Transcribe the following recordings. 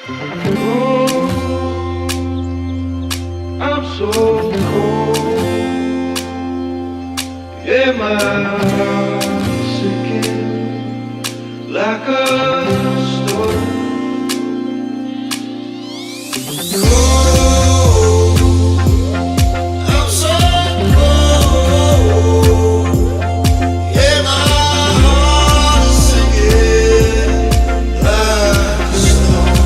Oh, I'm so cold. Yeah, my heart's sinking like a stone. Cold, I'm so cold. Yeah, my heart is sinking like a stone.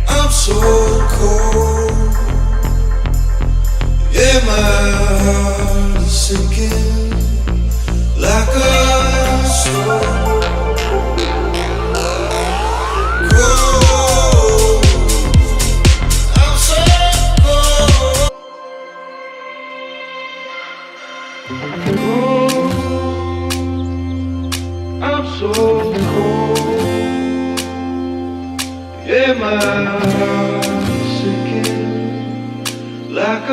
I'm so cold. Yeah, my heart is sinking like a stone. Cold. I'm so cold. Oh, I'm so cold. Yeah, my heart's sinking like a